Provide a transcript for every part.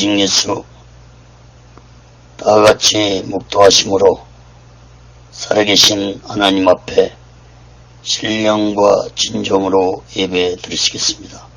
오직 예수 다같이 묵도하심으로 살아계신 하나님 앞에 신령과 진정으로 예배 드리시겠습니다.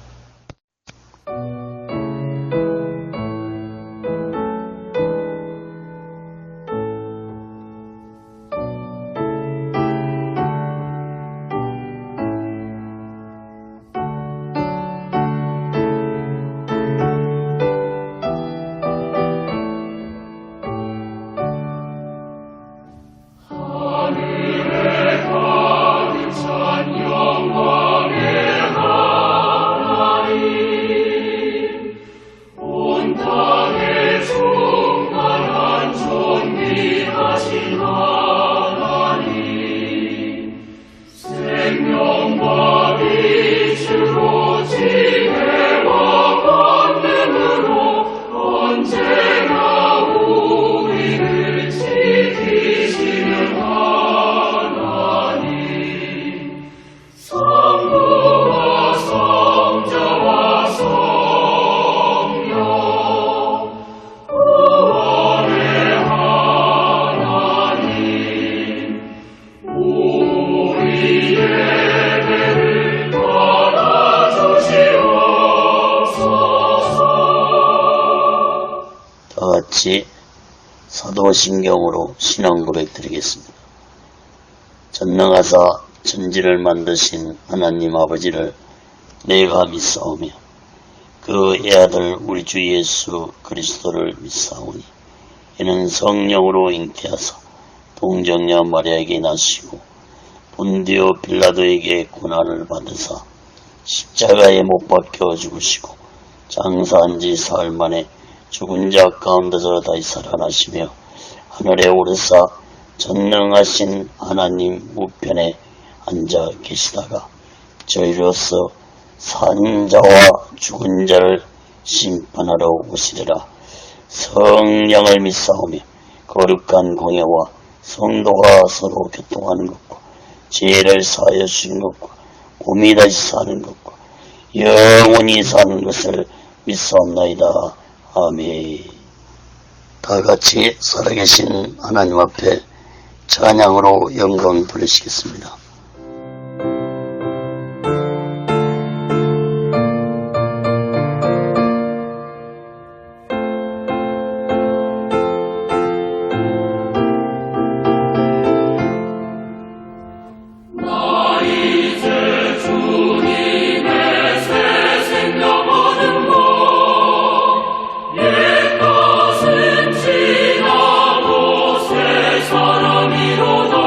다같이 사도신경으로 신앙 고백 드리겠습니다. 전능하사 천지를 만드신 하나님 아버지를 내가 믿사오며 그 애아들 우리 주 예수 그리스도를 믿사오니 이는 성령으로 잉태하사 동정녀 마리아에게 나시고 본디오 빌라도에게 고난을 받으사 십자가에 못 박혀 죽으시고 장사한 지 사흘 만에 죽은 자 가운데서 다시 살아나시며 하늘에 오르사 전능하신 하나님 우편에 앉아 계시다가 저희로서 산 자와 죽은 자를 심판하러 오시리라. 성령을 믿사오며 거룩한 공예와 성도가 서로 교통하는 것과 죄를 사하여 주신 것과 몸이 다시 사는 것과 영원히 사는 것을 믿사옵나이다. 아멘. 다같이 살아계신 하나님 앞에 찬양으로 영광 돌리시겠습니다. 사람이로다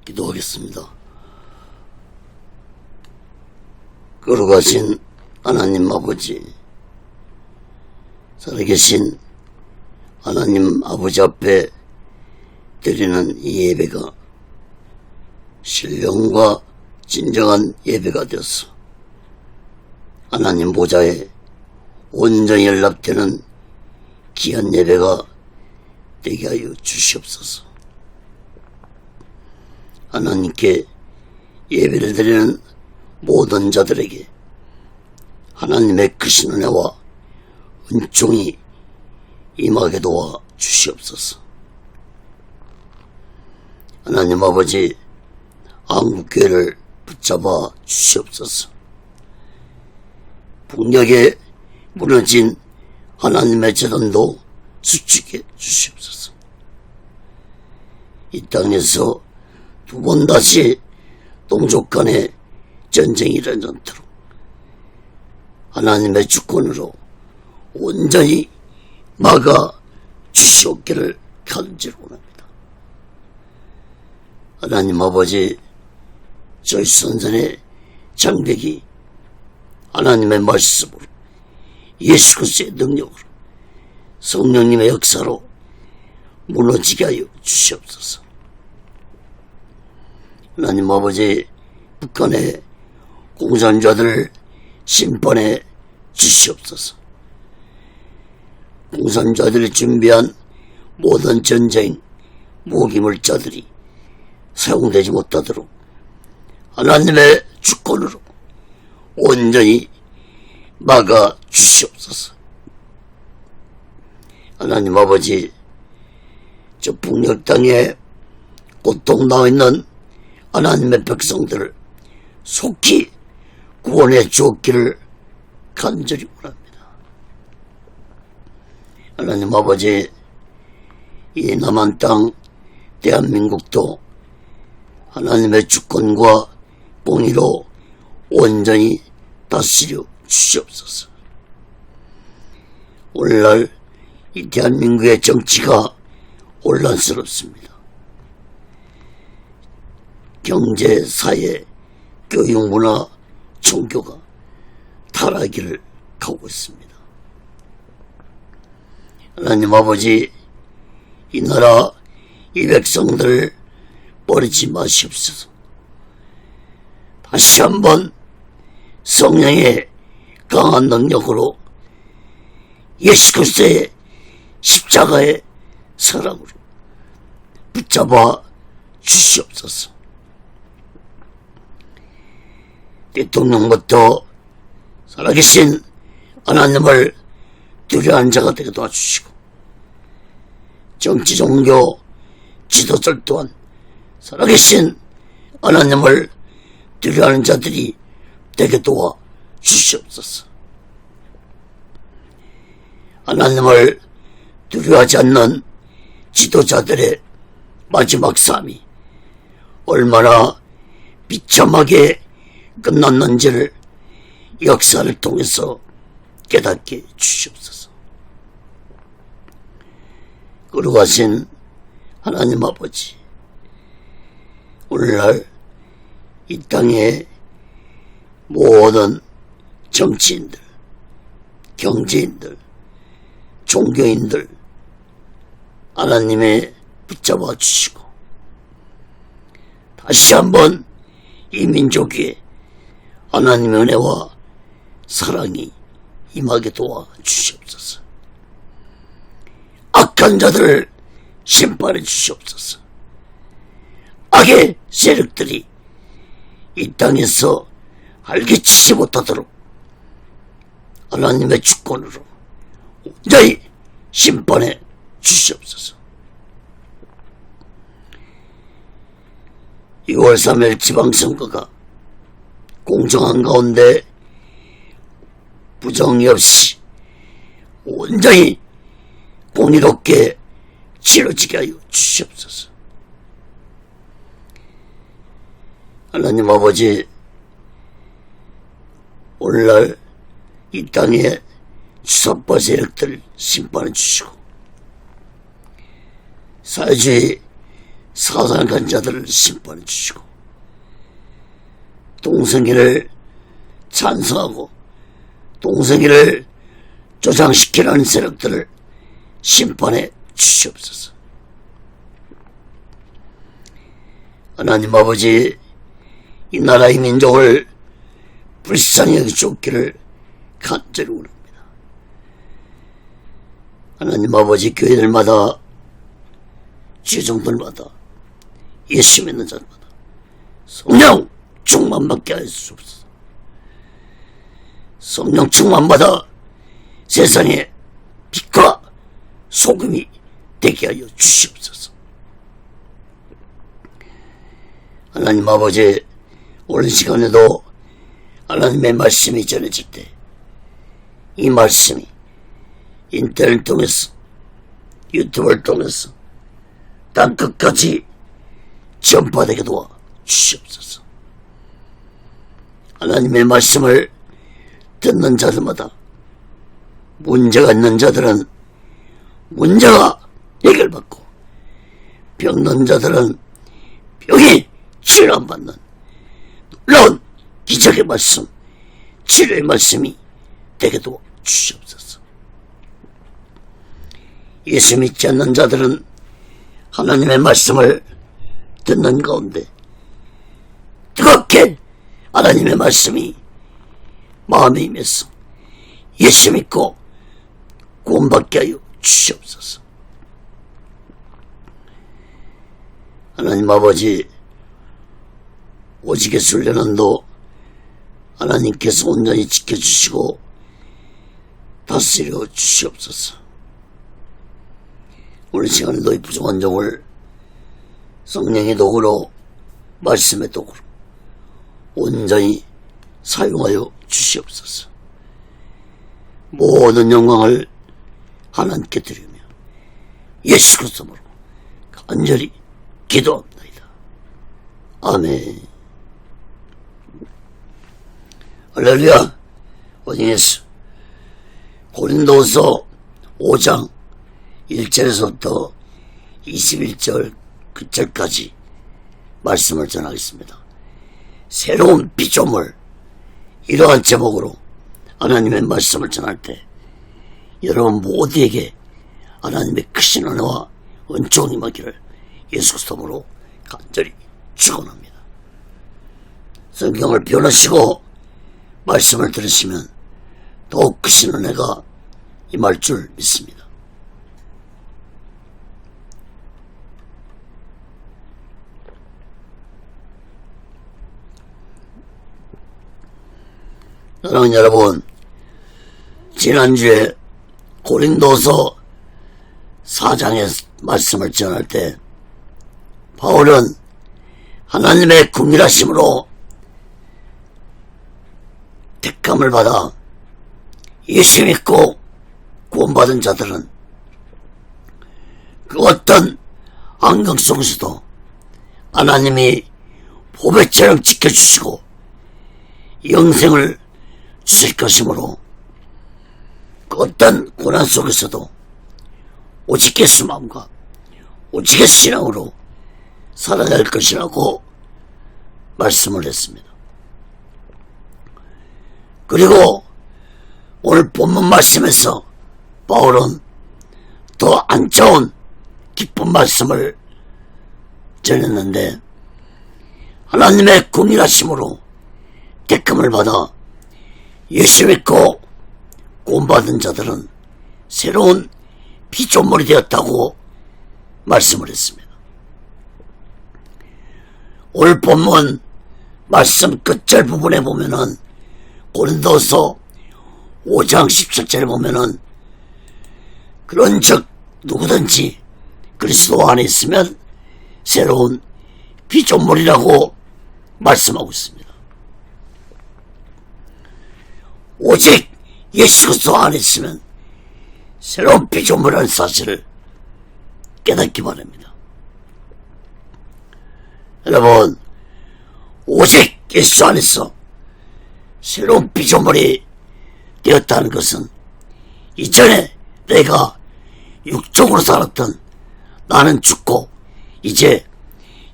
기도하겠습니다. 걸어가신 하나님 아버지, 살아계신 하나님 아버지 앞에 드리는 이 예배가 신령과 진정한 예배가 되어서 하나님 보좌에 온전히 연락되는 귀한 예배가 되게 하여 주시옵소서. 하나님께 예배를 드리는 모든 자들에게 하나님의 크신 은혜와 은총이 임하게 도와 주시옵소서. 하나님 아버지, 한국교회를 붙잡아 주시옵소서. 북녘에 무너진 하나님의 재단도 수축해 주시옵소서. 이 땅에서 두 번 다시 동족 간의 전쟁이 일어나지 않도록 하나님의 주권으로 온전히 막아 주시옵기를 간절히 원합니다. 하나님 아버지, 저희 선전의 장벽이 하나님의 말씀으로 예수 그리스도의 능력으로 성령님의 역사로 무너지게 하여 주시옵소서. 하나님 아버지, 북한의 공산자들을 심판해 주시옵소서. 공산자들이 준비한 모든 전쟁 무기물자들이 사용되지 못하도록 하나님의 주권으로 온전히 막아 주시옵소서. 하나님 아버지, 저 북녘 땅에 고통당하고 있는 하나님의 백성들을 속히 구원해 주옵기를 간절히 원합니다. 하나님 아버지, 이 남한 땅 대한민국도 하나님의 주권과 공의로 온전히 다스려 주시옵소서. 오늘날 이 대한민국의 정치가 혼란스럽습니다. 경제, 사회, 교육, 문화, 종교가 타락기를 가고 있습니다. 하나님 아버지, 이 나라, 이 백성들을 버리지 마시옵소서. 다시 한번 성령의 강한 능력으로 예수 그리스도의 십자가의 사랑으로 붙잡아 주시옵소서. 대통령부터 살아계신 하나님을 두려워하는 자가 되게 도와주시고, 정치, 종교, 지도자들 또한 살아계신 하나님을 두려워하는 자들이 되게 도와 주시옵소서. 하나님을 두려워하지 않는 지도자들의 마지막 삶이 얼마나 비참하게 끝났는지를 역사를 통해서 깨닫게 주시옵소서. 걸어가신 하나님 아버지, 오늘날 이 땅의 모든 정치인들, 경제인들, 종교인들 하나님의 붙잡아 주시고, 다시 한번 이 민족 위에 하나님의 은혜와 사랑이 임하게 도와 주시옵소서. 악한 자들을 심판해 주시옵소서. 악의 세력들이 이 땅에서 알개치지 못하도록 하나님의 주권으로 온전히 심판해 주시옵소서. 2월 3일 지방선거가 공정한 가운데 부정이 없이 온전히 공의롭게 치러지게 하여 주시옵소서. 하나님 아버지, 오늘날 이 땅에 주사파 세력들 심판해 주시고 사회주의 사상한 자들을 심판해 주시고 동성애를 찬성하고 동성애를 조장시키라는 세력들을 심판해 주시옵소서. 하나님 아버지, 이 나라의 민족을 불쌍히 여기시옵기를 간절히 원합니다. 하나님 아버지, 교회들마다 지정들마다 예수 믿는 자들마다 성령 충만받게 하여 주옵소서. 성령 충만받아 세상에 빛과 소금이 되게 하여 주시옵소서. 하나님 아버지, 오늘 시간에도 하나님의 말씀이 전해질 때 이 말씀이 인터넷을 통해서 유튜브를 통해서 땅끝까지 전파되게 도와 주시옵소서. 하나님의 말씀을 듣는 자들마다 문제가 있는 자들은 문제가 해결받고 병든 자들은 병이 치료받는 놀라운 기적의 말씀, 치료의 말씀이 되게 도와 주시옵소서. 예수 믿지 않는 자들은 하나님의 말씀을 듣는 가운데 뜨겁게 하나님의 말씀이 마음에 임해서 예수 믿고 구원받게 하여 주시옵소서. 하나님 아버지, 오직의 순례는도 하나님께서 온전히 지켜주시고 다스려 주시옵소서. 오늘 시간에 너희 부족한 종을 성령의 도구로, 말씀의 도구로 온전히 사용하여 주시옵소서. 모든 영광을 하나님께 드리며 예수 그리스도로 간절히 기도합니다. 아멘. 할렐루야. 오직 예수. 고린도서 5장 1절에서부터 21절 끝절까지 말씀을 전하겠습니다. 새로운 피조물, 이러한 제목으로 하나님의 말씀을 전할 때 여러분 모두에게 하나님의 크신 은혜와 은총이 임하기를 예수 그리스도로 간절히 축원합니다. 성경을 변하시고 말씀을 들으시면 더욱 크신 은혜가 임할 줄 믿습니다. 사랑하는 여러분, 지난주에 고린도서 4장의 말씀을 전할 때 바울은 하나님의 긍휼하심으로 택함을 받아 예수 믿고 구원받은 자들은 그 어떤 환경 속에서도 하나님이 보배처럼 지켜주시고 영생을 주실 것이므로 그 어떤 고난 속에서도 오직 예수 마음과 오직 예수 신앙으로 살아야 할 것이라고 말씀을 했습니다. 그리고 오늘 본문 말씀에서 바울은 더 안좋은 기쁜 말씀을 전했는데, 하나님의 긍휼하심으로 택함을 받아 예수 믿고 구원받은 자들은 새로운 피조물이 되었다고 말씀을 했습니다. 오늘 본문 말씀 끝절 부분에 보면은 고린도서 5장 17절에 보면은 그런즉 누구든지 그리스도 안에 있으면 새로운 피조물이라고 말씀하고 있습니다. 오직 예수 그리스도 안에 있으면 새로운 피조물이라는 사실을 깨닫기 바랍니다. 여러분, 오직 예수 안에서 새로운 피조물이 되었다는 것은 이전에 내가 육적으로 살았던 나는 죽고 이제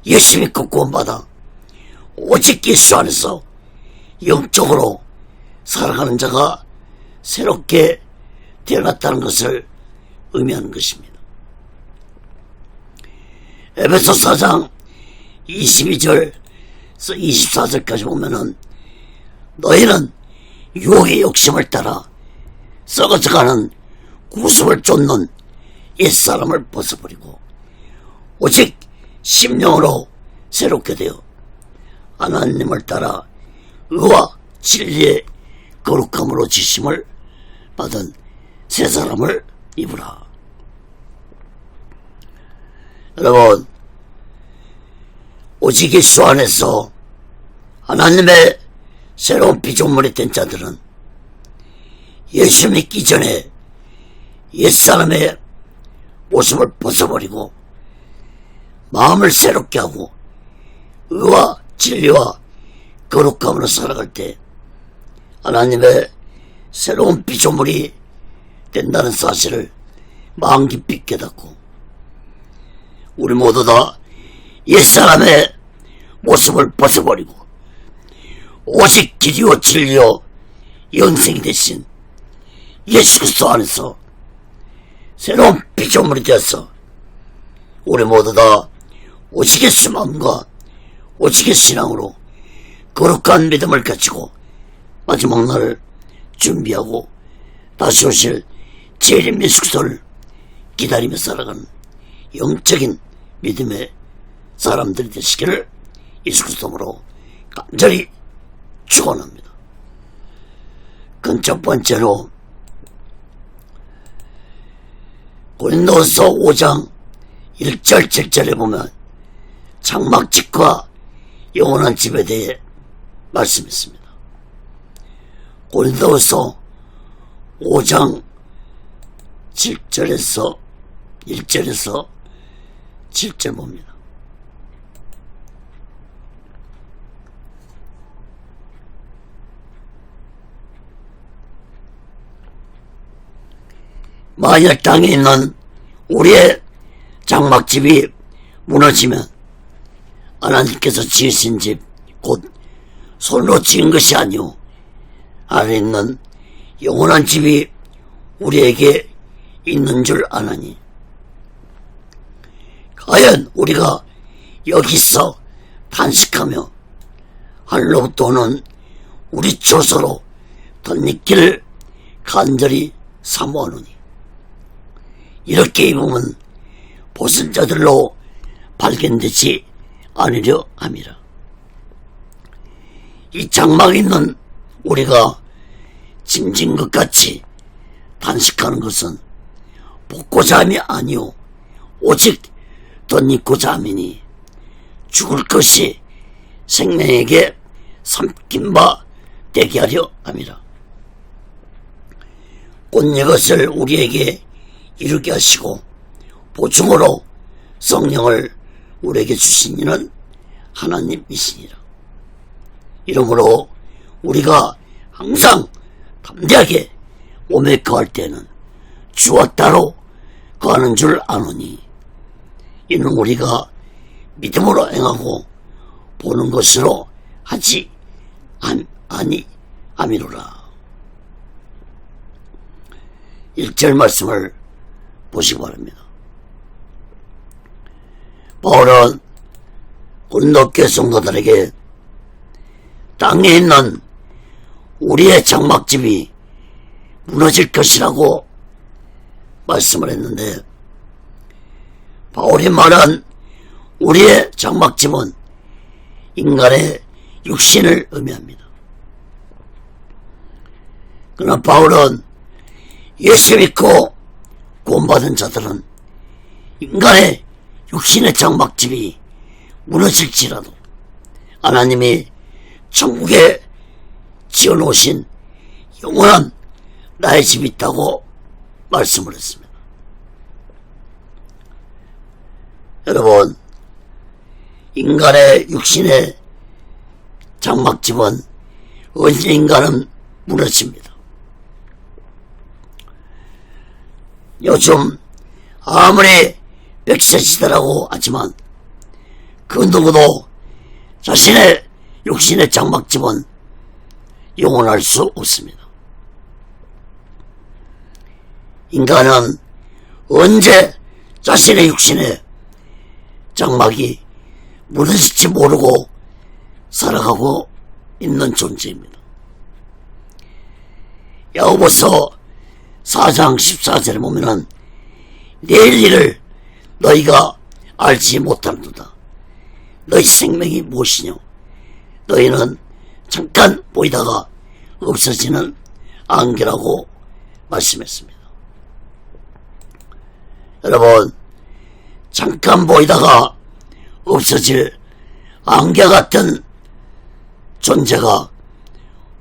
예수 믿고 구원받아 오직 예수 안에서 영적으로 살아가는 자가 새롭게 태어났다는 것을 의미하는 것입니다. 에베소 4장 22절에서 24절까지 보면은 너희는 유혹의 욕심을 따라 썩어져가는 구습을 쫓는 옛사람을 벗어버리고 오직 심령으로 새롭게 되어 하나님을 따라 의와 진리의 거룩함으로 지심을 받은 새 사람을 입으라. 여러분, 오직 예수 안에서 하나님의 새로운 피조물이 된 자들은 예수 믿기 전에 옛사람의 모습을 벗어버리고 마음을 새롭게 하고 의와 진리와 거룩함으로 살아갈 때 하나님의 새로운 피조물이 된다는 사실을 마음 깊이 깨닫고 우리 모두 다 옛사람의 모습을 벗어버리고 오직 길이요 진리요 영생이 되신 예수 그리스도 안에서 새로운 피조물이 되어서 우리 모두 다 오직 예수 마음과 오직 예수 신앙으로 거룩한 믿음을 가지고 마지막 날을 준비하고 다시 오실 재림 예수 그리스도를 기다리며 살아가는 영적인 믿음의 사람들이 되시기를 예수 그리스도로 간절히 축원합니다. 그건 첫 번째로 고린도서 5장 1절 7절에 보면 장막집과 영원한 집에 대해 말씀했습니다. 고린도서 5장 7절에서 1절에서 7절 봅니다. 만약 땅에 있는 우리의 장막집이 무너지면 하나님께서 지으신 집 곧 손으로 지은 것이 아니오 아래 있는 영원한 집이 우리에게 있는 줄 아나니 과연 우리가 여기서 탄식하며 하늘로부터 오는 우리 조서로 덧입기를 간절히 사모하노니 이렇게 입으면 벗은 자들로 발견되지 않으려 함이라. 이 장막에 있는 우리가 짐진 것 같이 단식하는 것은 벗고자 함이 아니오 오직 덧입고자 함이니 죽을 것이 생명에게 삼킨 바 되게 하려 함이라. 곧 이것을 우리에게 이루게 하시고 보충으로 성령을 우리에게 주신 이는 하나님이시니라. 이러므로 우리가 항상 담대하게 몸에 거할 때는 주와 따로 거하는 줄 아노니 이는 우리가 믿음으로 행하고 보는 것으로 하지 아니함이로라. 1절 말씀을 보시기 바랍니다. 바울은 고린도 교회 성도들에게 땅에 있는 우리의 장막집이 무너질 것이라고 말씀을 했는데 바울이 말한 우리의 장막집은 인간의 육신을 의미합니다. 그러나 바울은 예수 믿고 구원받은 자들은 인간의 육신의 장막집이 무너질지라도 하나님이 천국에 지어놓으신 영원한 나의 집이 있다고 말씀을 했습니다. 여러분, 인간의 육신의 장막집은 언젠가는 무너집니다. 요즘 아무리 백세시대라고 하지만 그 누구도 자신의 육신의 장막집은 영원할 수 없습니다. 인간은 언제 자신의 육신의 장막이 무너질지 모르고 살아가고 있는 존재입니다. 야고보서 4장 14절에 보면은 내일 일을 너희가 알지 못하는도다. 너희 생명이 무엇이뇨? 너희는 잠깐 보이다가 없어지는 안개라고 말씀했습니다. 여러분, 잠깐 보이다가 없어질 안개 같은 존재가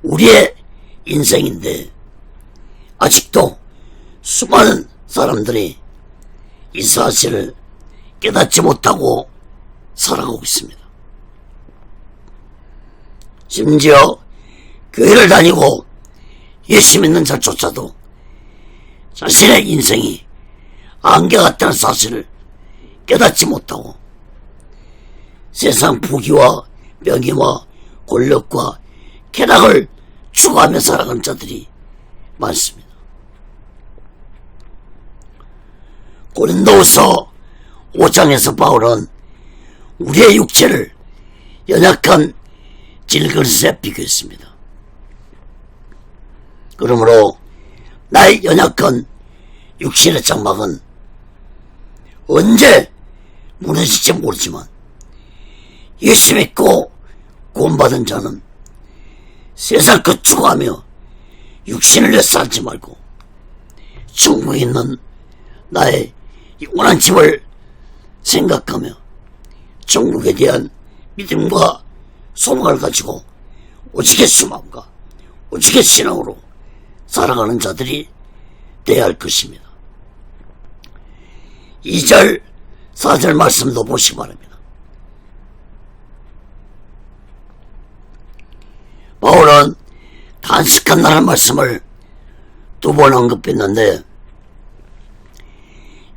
우리의 인생인데 아직도 수많은 사람들이 이 사실을 깨닫지 못하고 살아가고 있습니다. 심지어 교회를 다니고 예수 믿는 자조차도 자신의 인생이 안개 같다는 사실을 깨닫지 못하고 세상 부귀와 명예와 권력과 쾌락을 추구하며 살아가는 자들이 많습니다. 고린도후서 5장에서 바울은 우리의 육체를 연약한 질그릇에 비교했습니다. 그러므로 나의 연약한 육신의 장막은 언제 무너질지 모르지만 예수 믿고 구원받은 자는 세상 것 추구하며 육신을 위해 살지 말고 천국에 있는 나의 영원한 집을 생각하며 천국에 대한 믿음과 소망을 가지고 오직의 수마음과 오직의 신앙으로 살아가는 자들이 되어야 할 것입니다. 2절 4절 말씀도 보시기 바랍니다. 바울은 단식한다는 말씀을 2번 언급했는데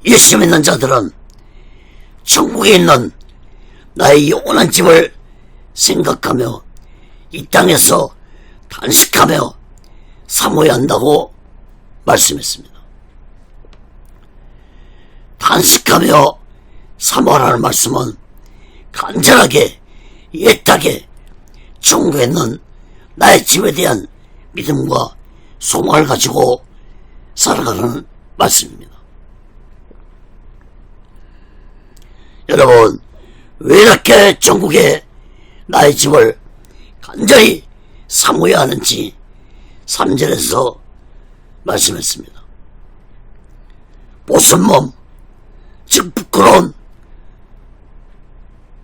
예수 믿는 자들은 천국에 있는 나의 영원한 집을 생각하며 이 땅에서 단식하며 사모해야 한다고 말씀했습니다. 단식하며 사모하라는 말씀은 간절하게 애타게 천국에 있는 나의 집에 대한 믿음과 소망을 가지고 살아가는 말씀입니다. 여러분, 왜 이렇게 천국에 나의 집을 간절히 사모해야 하는지 3절에서 말씀했습니다. 보슨 몸, 즉 부끄러운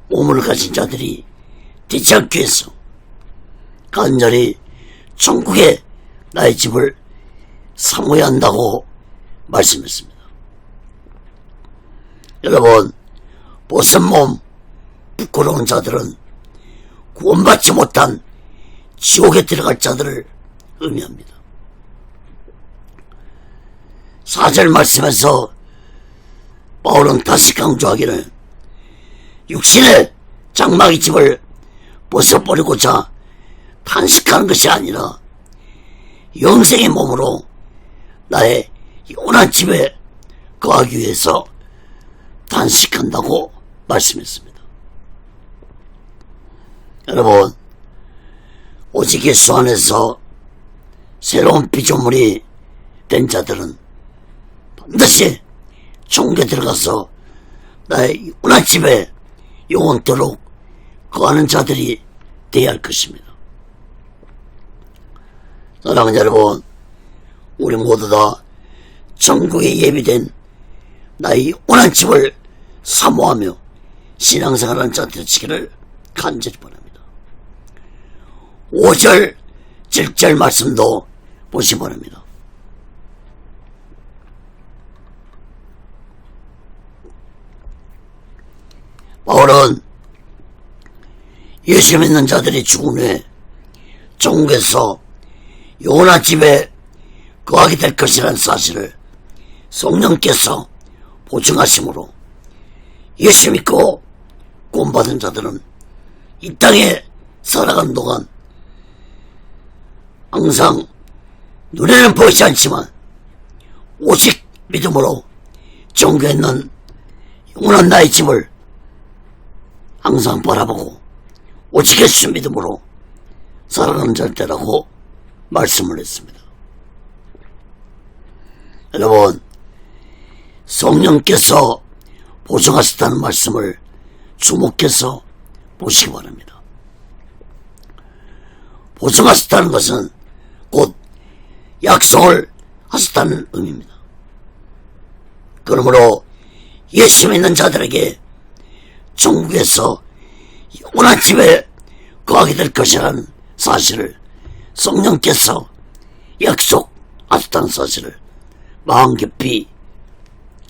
몸을 가진 자들이 되지 않기 위해서 간절히 천국에 나의 집을 사모해야 한다고 말씀했습니다. 여러분, 보슨 몸, 부끄러운 자들은 구원받지 못한 지옥에 들어갈 자들을 의미합니다. 4절 말씀에서 바울은 다시 강조하기를 육신의 장막의 집을 벗어버리고자 단식하는 것이 아니라 영생의 몸으로 나의 영원한 집에 거하기 위해서 단식한다고 말씀했습니다. 여러분, 오직 예수 안에서 새로운 피조물이 된 자들은 반드시 천국에 들어가서 나의 영원한 집에 영원토록 거하는 자들이 되어야 할 것입니다. 사랑하는 여러분, 우리 모두 다 천국에 예비된 나의 영원한 집을 사모하며 신앙생활하는 자들 되시기를 간절히 바랍니다. 5절, 7절 말씀도 보시 바랍니다. 바울은 예수 믿는 자들이 죽은 후에 천국에서 영원한 집에 거하게 될 것이라는 사실을 성령께서 보증하심으로 예수 믿고 구원받은 자들은 이 땅에 살아가는 동안 항상 눈에는 보이지 않지만 오직 믿음으로 천국에 있는 영원한 나의 집을 항상 바라보고 오직 예수 믿음으로 살아가는 자들이라고 말씀을 했습니다. 여러분, 성령께서 보증하셨다는 말씀을 주목해서 보시기 바랍니다. 보증하셨다는 것은 곧 약속을 하셨다는 의미입니다. 그러므로 예수 믿는 자들에게 천국에서 영원한 집에 거하게 될 것이라는 사실을 성령께서 약속하셨다는 사실을 마음 깊이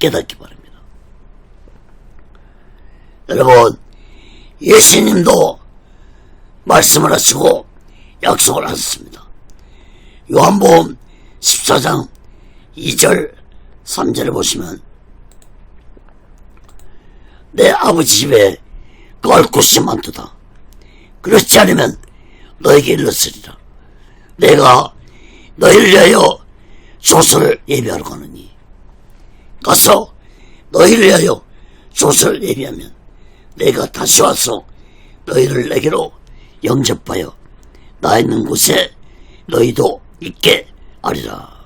깨닫기 바랍니다. 여러분, 예수님도 말씀을 하시고 약속을 하셨습니다. 요한복음 14장 2절 3절을 보시면 내 아버지 집에 거할 곳이 많도다. 그렇지 않으면 너에게 일렀으리라. 내가 너희를 위하여 조서를 예비하러 가느니 가서 너희를 위하여 조서를 예비하면 내가 다시 와서 너희를 내게로 영접하여 나 있는 곳에 너희도 있게 하리라.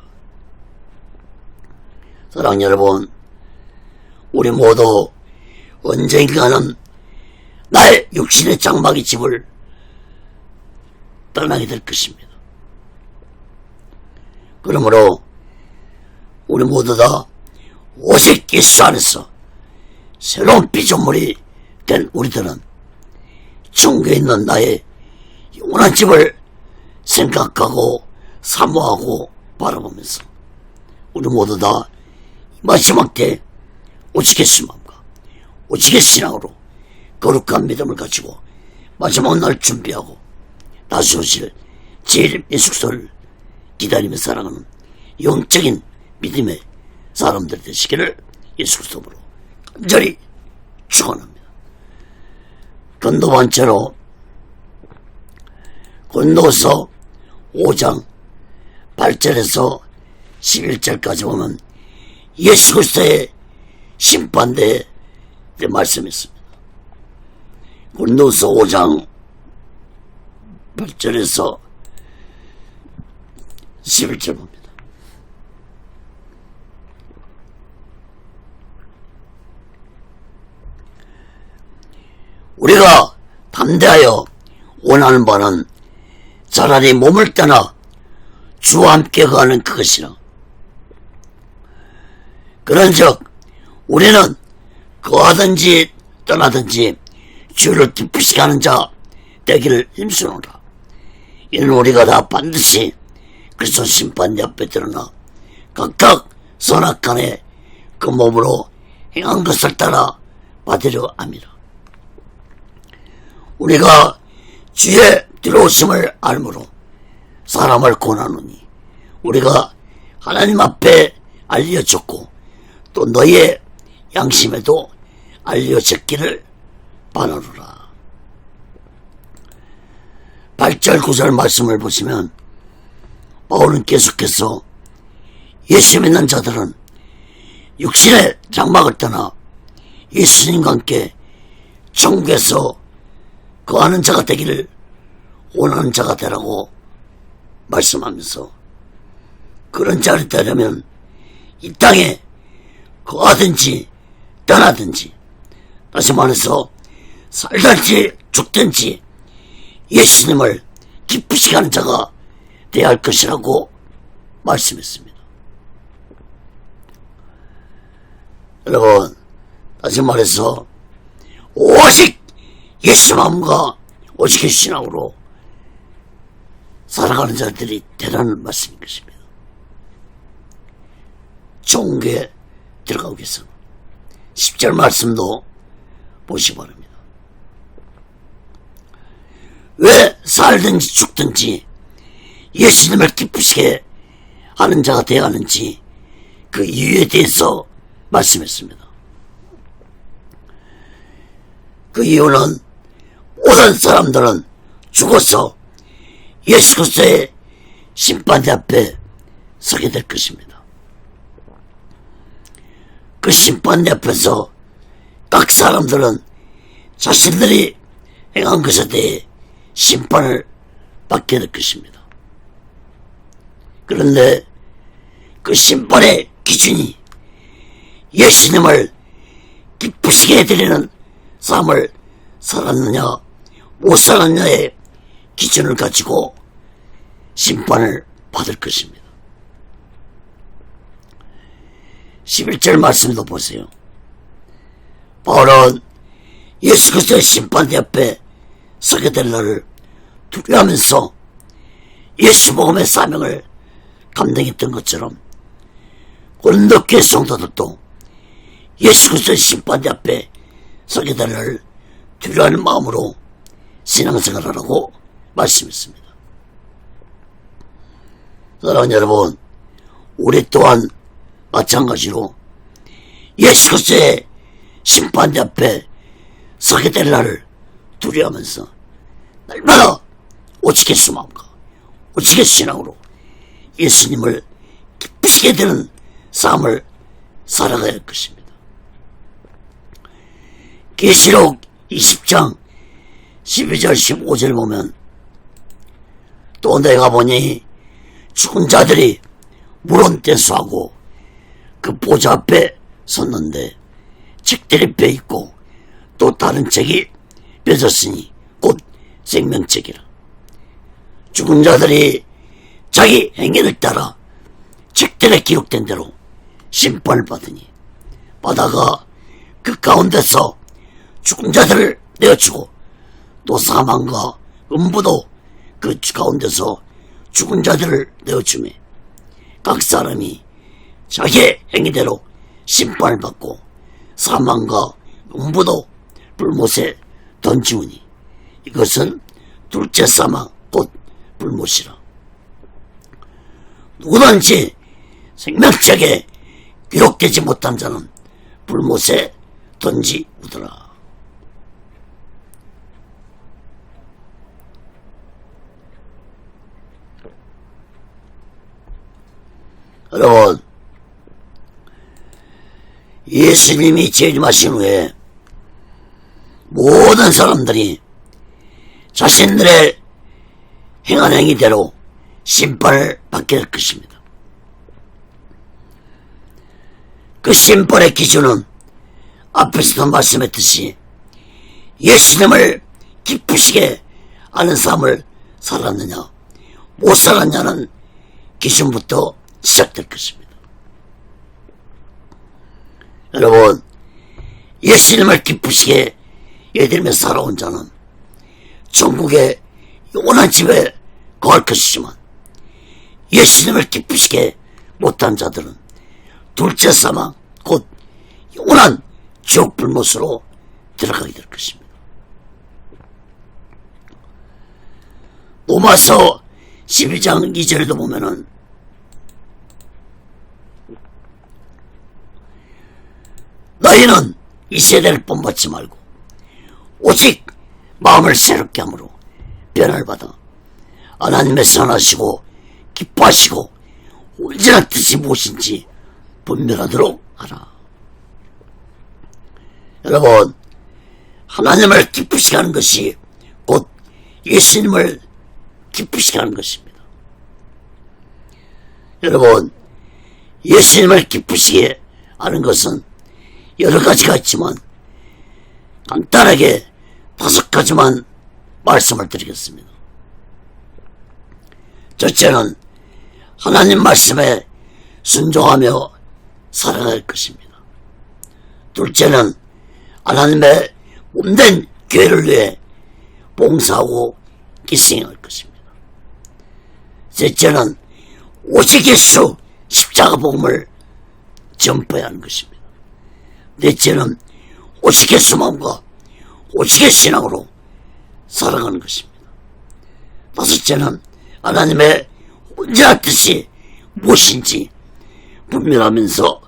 사랑하는 여러분, 우리 모두 언젠가는 나의 육신의 장막의 집을 떠나게 될 것입니다. 그러므로 우리 모두 다 오직 예수 안에서 새로운 피조물이 된 우리들은 천국에 있는 나의 영원한 집을 생각하고 사모하고 바라보면서 우리 모두 다 마지막 때 오직 예수 마음과 오직 예수 신앙으로 거룩한 믿음을 가지고 마지막 날 준비하고 다시 오실 제일 예수를 기다리며 살아가는 영적인 믿음의 사람들 되시기를 예수 그리스도로 간절히 축원합니다. 건도반처로 고린도서 5장 8절에서 11절까지 보면 예수 그리스도의 심판대에 말씀했습니다. 고린도서 5장 8절에서 11절 봅니다. 우리가 담대하여 원하는 바는 차라리 몸을 떠나 주와 함께 거하는 그것이라. 그런즉 우리는 거하든지 떠나든지 주를 기쁘시게 하는 자 되기를 힘쓰노라. 이는 우리가 다 반드시 그리스도 심판대 앞에 드러나 각각 선악간에 그 몸으로 행한 것을 따라 받으려 함이라. 우리가 주의 들어오심을 알므로 사람을 권하노니 우리가 하나님 앞에 알려졌고 또 너의 양심에도 알려졌기를 바라노라. 8절 9절 말씀을 보시면 바울은 계속해서 예수 믿는 자들은 육신의 장막을 떠나 예수님과 함께 천국에서 거하는 자가 되기를 원하는 자가 되라고 말씀하면서 그런 자가 되려면 이 땅에 거하든지 떠나든지 다시 말해서 살든지 죽든지 예수님을 기쁘시게 하는 자가 되어야 할 것이라고 말씀했습니다. 여러분, 다시 말해서 오직 예수 마음과 오직 예수 신앙으로 살아가는 자들이 되라는 말씀인 것입니다. 종교에 들어가기 위해서는 10절 말씀도 보시기 바랍니다. 왜 살든지 죽든지 예수님을 기쁘시게 하는 자가 되어야 하는지 그 이유에 대해서 말씀했습니다. 그 이유는 모든 사람들은 죽어서 예수 그리스도의 심판대 앞에 서게 될 것입니다. 그 심판대 앞에서 각 사람들은 자신들이 행한 것에 대해 심판을 받게 될 것입니다. 그런데 그 심판의 기준이 예수님을 기쁘시게 해드리는 삶을 살았느냐 못 살았느냐의 기준을 가지고 심판을 받을 것입니다. 11절 말씀도 보세요. 바울은 예수 그리스도의 심판대 앞에 서게 될 날을 두려워하면서 예수 복음의 사명을 감당했던 것처럼 고린도 교회 성도들도 예수 그리스도의 심판대 앞에 서게 될 날을 두려워하는 마음으로 신앙생활을 하라고 말씀했습니다. 사랑하는 여러분, 우리 또한 마찬가지로 예수 그리스도의 심판대 앞에 서게 될 날을 두려워하면서 날마다 오직 예수 마음과 오직 예수 신앙으로 예수님을 기쁘시게 되는 삶을 살아가야 할 것입니다. 계시록 20장 12절 15절 보면 또 내가 보니 죽은 자들이 물은 떼수하고 그 보좌 앞에 섰는데 책들이 펴있고 또 다른 책이 펴졌으니 곧 생명책이라. 죽은 자들이 자기 행위를 따라 책들에 기록된 대로 심판을 받으니 바다가 그 가운데서 죽은 자들을 내어주고 또 사망과 음부도 그 가운데서 죽은 자들을 내어주며 각 사람이 자기의 행위대로 심판을 받고 사망과 음부도 불못에 던지우니 이것은 둘째 사망 곧 불못이라. 누구든지 생명책에 기록되지 못한 자는 불못에 던지우더라. 여러분, 예수님이 재림하신 후에 모든 사람들이 자신들의 행한 행위대로 심판을 받게 될 것입니다. 그 심판의 기준은 앞에서도 말씀했듯이 예수님을 기쁘시게 하는 삶을 살았느냐 못 살았냐는 기준부터 시작될 것입니다. 여러분, 예수님을 기쁘시게 예들며 살아온 자는 천국의 영원한 집에 거할 것이지만 예수님을 기쁘시게 못한 자들은 둘째 사망 곧 영원한 지옥 불못으로 들어가게 될 것입니다. 로마서 12장 2절에도 보면은 너희는 이 세대를 본받지 말고 오직 마음을 새롭게 함으로 변화를 받아 하나님의 선하시고 기뻐하시고 온전한 뜻이 무엇인지 분별하도록 하라. 여러분, 하나님을 기쁘시게 하는 것이 곧 예수님을 기쁘시게 하는 것입니다. 여러분, 예수님을 기쁘시게 하는 것은 여러 가지가 있지만 간단하게 5가지만 말씀을 드리겠습니다. 첫째는 하나님 말씀에 순종하며 살아갈 것입니다. 둘째는 하나님의 몸된 교회를 위해 봉사하고 희생할 것입니다. 셋째는 오직 예수 십자가 복음을 전파해야 하는 것입니다. 넷째는 오직 예수 마음과 오직 예수 신앙으로 살아가는 것입니다. 다섯째는 하나님의 온전한 뜻이 무엇인지 분별하면서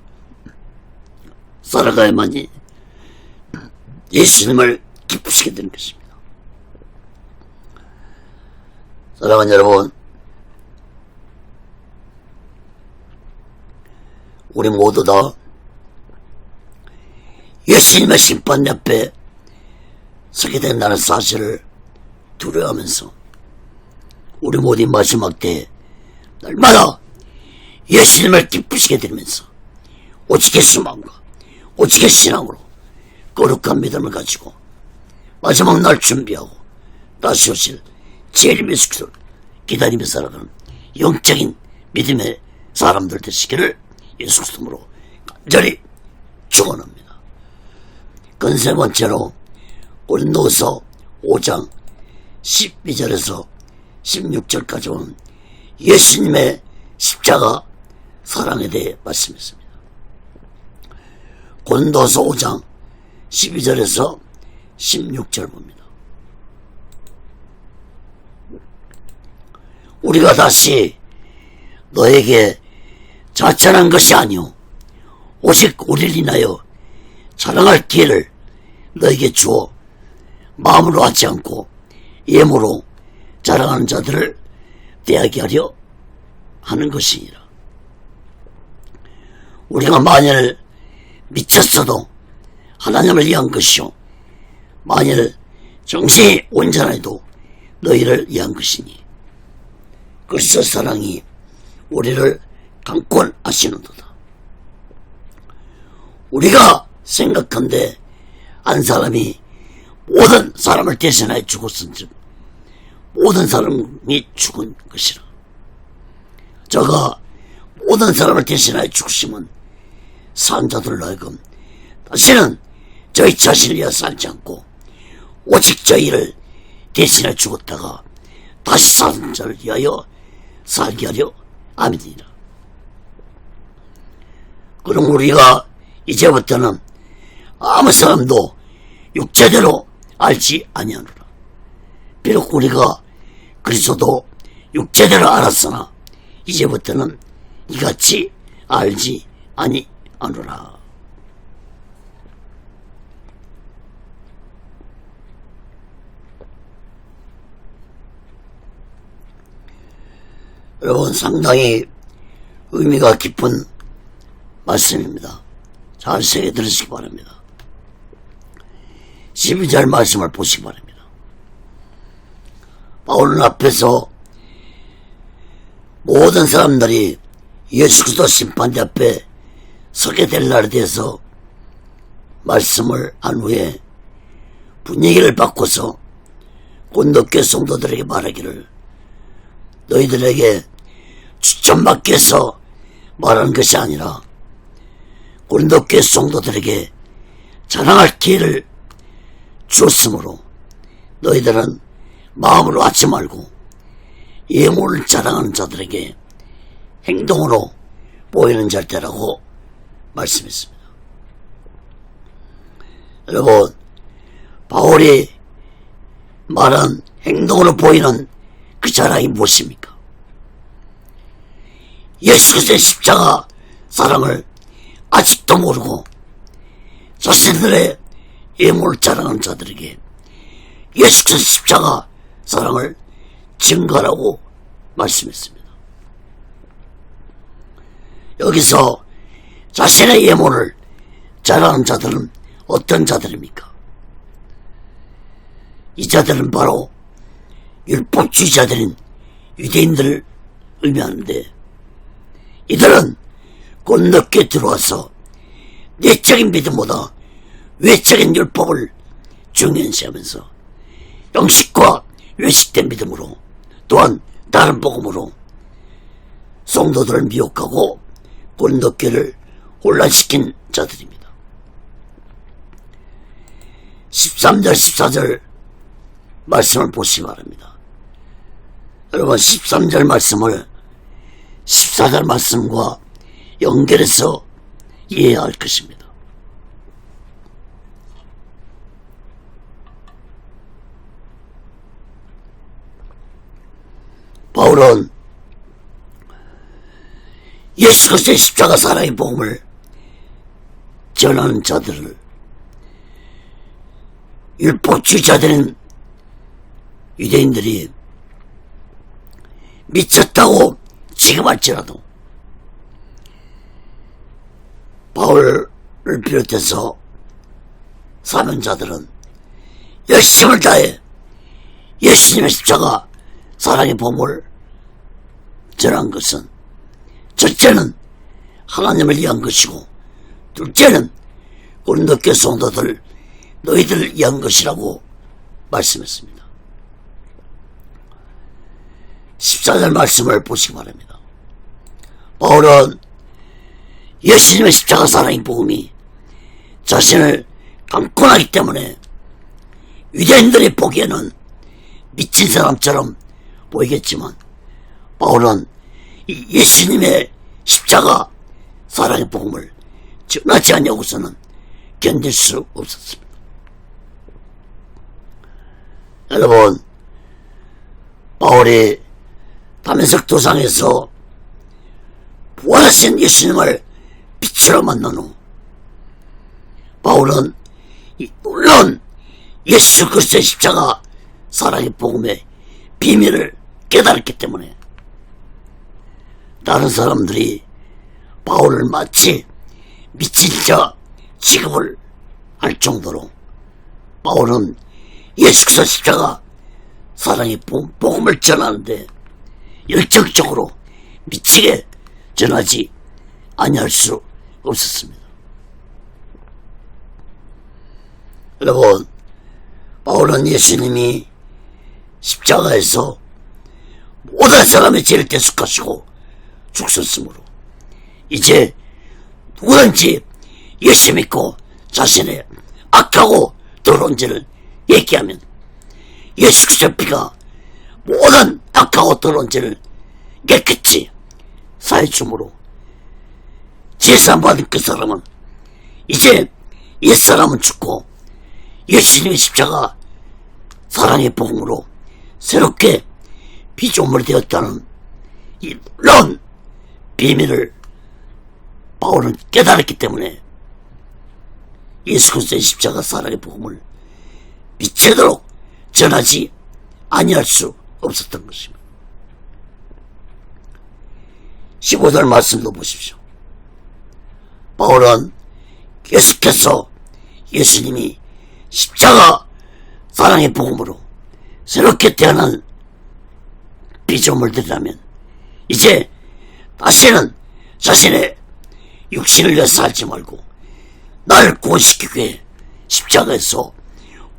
살아가야만이 예수님을 기쁘시게 되는 것입니다. 사랑하는 여러분, 우리 모두 다 예수님의 심판 앞에 서게 된다는 사실을 두려워하면서 우리 모두 마지막 때에 날마다 예수님을 기쁘시게 되면서 오직 예수 마음과 오직 예수 신앙으로 거룩한 믿음을 가지고 마지막 날 준비하고 다시 오실 주님 예수 그리스도를 기다리며 살아가는 영적인 믿음의 사람들 되시기를 예수 그리스도로 간절히 축원합니다. 그 세 번째로 고린도서 5장 12절에서 16절까지 오는 예수님의 십자가 사랑에 대해 말씀했습니다. 고린도서 5장 12절에서 16절 봅니다. 우리가 다시 너에게 자천한 것이 아니오 오직 우리를 인하여 자랑할 기회를 너에게 주어 마음으로 하지 않고 예모로 자랑하는 자들을 대하게 하려 하는 것이니라. 우리가 만일 미쳤어도 하나님을 위한 것이요 만일 정신이 온전해도 너희를 위한 것이니 그리스도 사랑이 우리를 강권하시는도다. 우리가 생각한데 한 사람이 모든 사람을 대신하여 죽었은즉 모든 사람이 죽은 것이라. 저가 모든 사람을 대신하여 죽으시면 산 자들로 하여금 다시는 저희 자신을 위하여 살지 않고 오직 저희를 대신하여 죽었다가 다시 사는 자를 위하여 살게 하려 함이니라. 그럼 우리가 이제부터는 아무 사람도 육체대로 알지 아니하노라. 비록 우리가 그리스도도 육체대로 알았으나 이제부터는 이같이 알지 아니하노라. 여러분, 상당히 의미가 깊은 말씀입니다. 잘 새겨 들으시기 바랍니다. 12절 말씀을 보시기 바랍니다. 바울은 앞에서 모든 사람들이 예수 그리스도 심판대 앞에 서게 될 날에 대해서 말씀을 한 후에 분위기를 바꿔서 고린도교회 성도들에게 말하기를 너희들에게 추천받기 위해서 말하는 것이 아니라 고린도교회 성도들에게 자랑할 기회를 주었으므로 너희들은 마음으로 하지 말고 예물을 자랑하는 자들에게 행동으로 보이는 절대라고 말씀했습니다. 여러분, 바울이 말한 행동으로 보이는 그 자랑이 무엇입니까? 예수 그리스도의 십자가 사랑을 아직도 모르고 자신들의 예물을 자랑하는 자들에게 예수 그리스도의 십자가 사랑을 증거하라고 말씀했습니다. 여기서 자신의 예물을 자랑하는 자들은 어떤 자들입니까? 이 자들은 바로 율법주의자들인 유대인들을 의미하는데 이들은 고린도교에 들어와서 내적인 믿음보다 외적인 율법을 중연시하면서 영식과 외식된 믿음으로 또한 다른 복음으로 성도들을 미혹하고 고린도교를 혼란시킨 자들입니다. 13절 14절 말씀을 보시기 바랍니다. 여러분 13절 말씀을 14절 말씀과 연결해서 이해해야 할 것입니다. 바울은 예수 그리스도의 십자가 사랑의 복음을 전하는 자들을 율법주의자들은 유대인들이 미쳤다고 지금할지라도 바울을 비롯해서 사명자들은 열심을 다해 예수님의 십자가 사랑의 복음을 전한 것은 첫째는 하나님을 위한 것이고 둘째는 고린도교 성도들 너희들을 위한 것이라고 말씀했습니다. 14절 말씀을 보시기 바랍니다. 바울은 예수님의 십자가 사랑의 복음이 자신을 강권하기 때문에 유대인들이 보기에는 미친 사람처럼 보이겠지만 바울은 이 예수님의 십자가 사랑의 복음을 전하지 않냐고서는 견딜 수 없었습니다. 여러분, 바울이 다메섹 도상에서 부활하신 예수님을 빛으로 만난 후 바울은 이 놀라운 예수 그리스도의 십자가 사랑의 복음의 비밀을 깨달았기 때문에 다른 사람들이 바울을 마치 미친 자 취급을 할 정도로 바울은 예수 그리스도 십자가 사랑의 복음을 전하는데 열정적으로 미치게 전하지 아니할 수 없었습니다. 여러분, 바울은 예수님이 십자가에서 모든 사람의 죄를 대속하시고 죽으셨으므로 이제 누구든지 예수 믿고 자신의 악하고 더러운 죄를 얘기하면 예수 그리스도의 피가 모든 악하고 더러운 죄를 깨끗이 사해주므로 제사함 받은 그 사람은 이제 옛사람은 죽고 예수님의 십자가 사랑의 복음으로 새롭게 피조물이 되었다는 이 놀라운 비밀을 바울은 깨달았기 때문에 예수 그리스도의 십자가 사랑의 복음을 미치도록 전하지 아니할 수 없었던 것입니다. 15절 말씀도 보십시오. 바울은 계속해서 예수님이 십자가 사랑의 복음으로 새롭게 태어난 피조물들이라면 이제 다시는 자신의 육신을 위해 살지 말고 나를 구원시키기 위해 십자가에서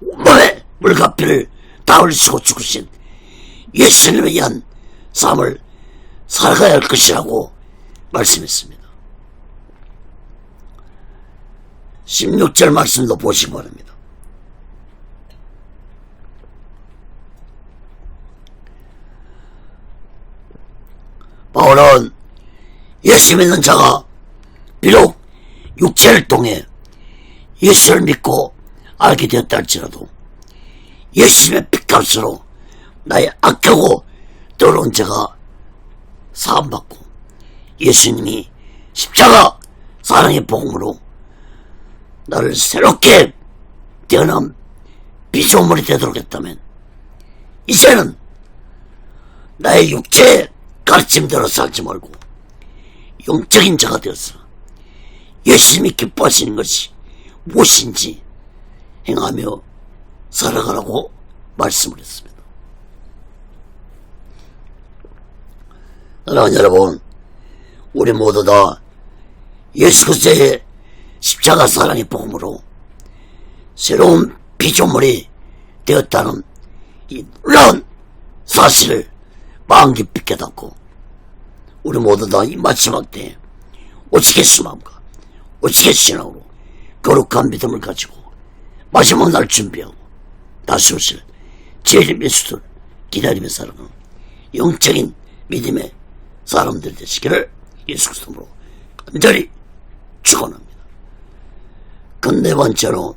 온몸의 물가피를 다 흘리시고 죽으신 예수님에 의한 삶을 살아가야 할 것이라고 말씀했습니다. 16절 말씀도 보시기 바랍니다. 바울은 예수 믿는 자가 비록 육체를 통해 예수를 믿고 알게 되었다 할지라도 예수님의 피값으로 나의 악하고 더러운 죄가 사함받고 예수님이 십자가 사랑의 복음으로 나를 새롭게 태어난 피조물이 되도록 했다면 이제는 나의 육체의 가르침대로 살지 말고 영적인 자가 되어서 예수님이 기뻐하시는 것이 무엇인지 행하며 살아가라고 말씀을 했습니다. 사랑하는 여러분, 우리 모두 다 예수 그리스도의 십자가 사랑의 복음으로 새로운 피조물이 되었다는 이 놀라운 사실을 마음 깊이 깨닫고 우리 모두 다 이 마지막 때에 오직의 수마음과 오직의 신앙으로 거룩한 믿음을 가지고 마지막 날 준비하고 다시 오실 주의 예수를 기다리며 살아가는 영적인 믿음의 사람들 되시기를 예수 그리스도로 간절히 축원합니다. 네 번째로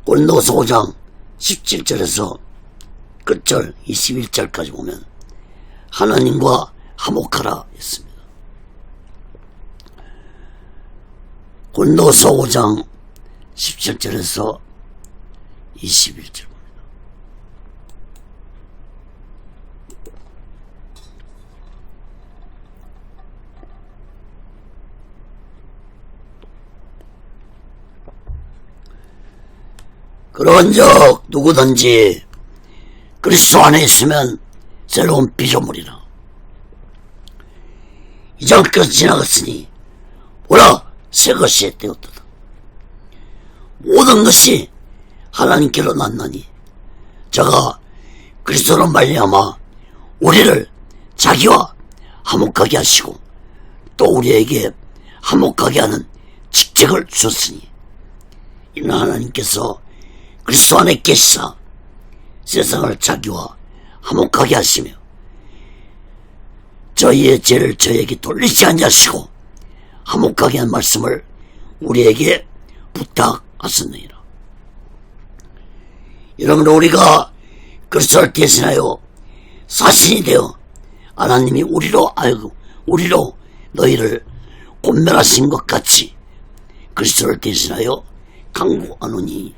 고린도서 5장 17절에서 끝절 21절까지 보면 하나님과 화목하라 했습니다. 고린도서 5장 17절에서 21절 봅니다. 그런즉 누구든지 그리스도 안에 있으면 새로운 피조물이라. 이전 것이 지나갔으니 보라 새 것이 되었도다. 모든 것이 하나님께로 났나니 저가 그리스도로 말미암아 우리를 자기와 화목하게 하시고 또 우리에게 화목하게 하는 직책을 주셨으니 이는 하나님께서 그리스도 안에 계시사 세상을 자기와 화목하게 하시며 저희의 죄를 저에게 돌리지 아니하시고 화목하게 한 말씀을 우리에게 부탁하셨느니라. 이러므로 우리가 그리스도를 대신하여 사신이 되어 하나님이 우리로 너희를 권면하신 것 같이 그리스도를 대신하여 강구하노니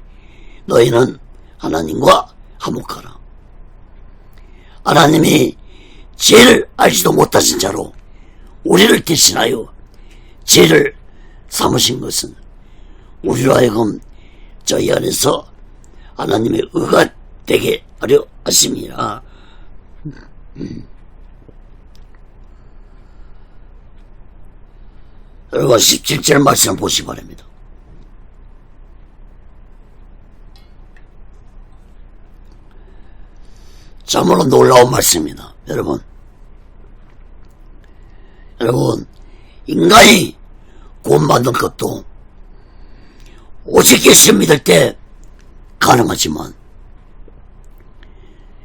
너희는 하나님과 화목하라. 하나님이 죄를 알지도 못하신 자로 우리를 대신하여 죄를 삼으신 것은 우리로 하여금 저희 안에서 하나님의 의가 되게 하려 하심이라. 여러분 17절 말씀 보시기 바랍니다. 참으로 놀라운 말씀입니다. 여러분 인간이 구원받는 것도 오직 예수 믿을 때 가능하지만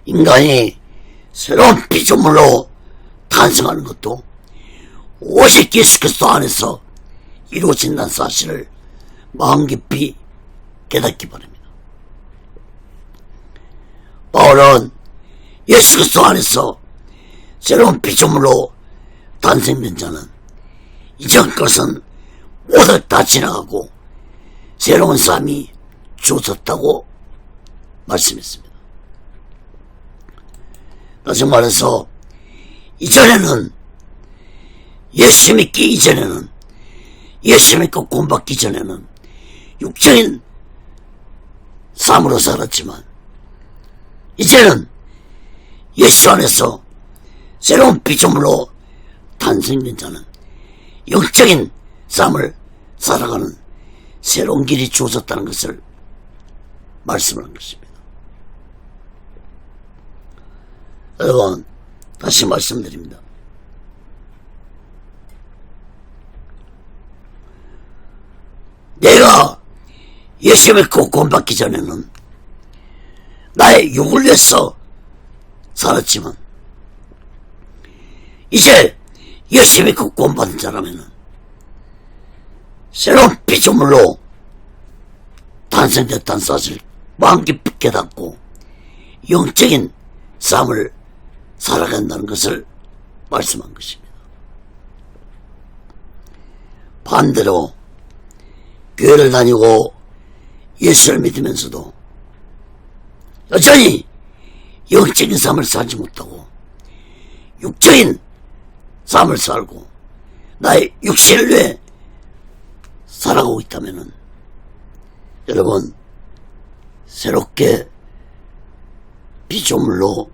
인간이 새로운 피조물로 탄생하는 것도 오직 예수 그리스도 안에서 이루어진다는 사실을 마음 깊이 깨닫기 바랍니다. 바울은 예수 그리스도 안에서 새로운 피조물로 탄생된 자는 이전 것은 모두 다 지나가고 새로운 삶이 주어졌다고 말씀했습니다. 다시 말해서 이전에는 예수 믿기 이전에는 예수 믿고 구원받기 전에는 육적인 삶으로 살았지만 이제는 예수 안에서 새로운 피조물로 탄생된 자는 영적인 삶을 살아가는 새로운 길이 주어졌다는 것을 말씀하는 것입니다. 여러분 다시 말씀드립니다. 내가 예수 믿고 구원받기 전에는 나의 육을 위해서 살았지만 이제 예수 믿고 구원받은 자라면은 새로운 피조물로 탄생됐다는 사실을 마음 깊이 깨닫고 영적인 삶을 살아간다는 것을 말씀한 것입니다. 반대로 교회를 다니고 예수를 믿으면서도 여전히 영적인 삶을 살지 못하고 육적인 삶을 살고 나의 육신을 위해 살아가고 있다면 여러분 새롭게 피조물로